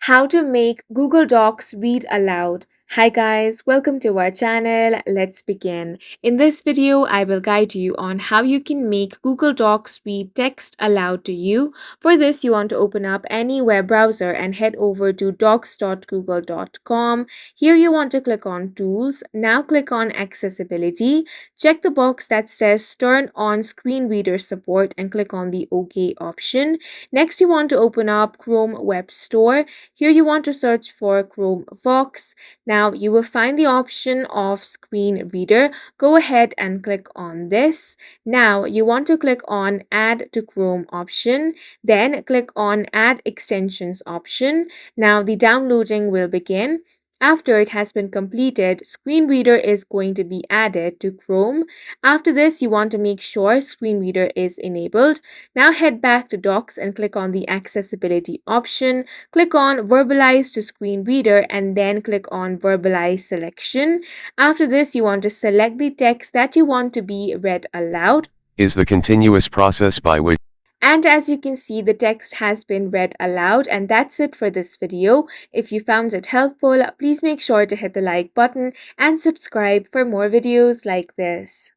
How to make Google Docs read aloud. Hi guys, welcome to our channel. Let's begin. In this video, I will guide you on how you can make Google Docs read text aloud to you. For this, you want to open up any web browser and head over to docs.google.com. Here you want to click on Tools. Now click on Accessibility. Check the box that says Turn on Screen Reader Support and click on the OK option. Next, you want to open up Chrome Web Store. Here you want to search for Chrome Vox. Now you will find the option of screen reader. Go ahead and click on this. Now you want to click on add to Chrome option. Then click on add extensions option. Now the downloading will begin. After it has been completed, Screen Reader is going to be added to Chrome. After this, you want to make sure Screen Reader is enabled. Now head back to Docs and click on the Accessibility option. Click on Verbalize to Screen Reader and then click on Verbalize Selection. After this, you want to select the text that you want to be read aloud. Is the continuous process by which And as you can see, the text has been read aloud, and that's it for this video. If you found it helpful, please make sure to hit the like button and subscribe for more videos like this.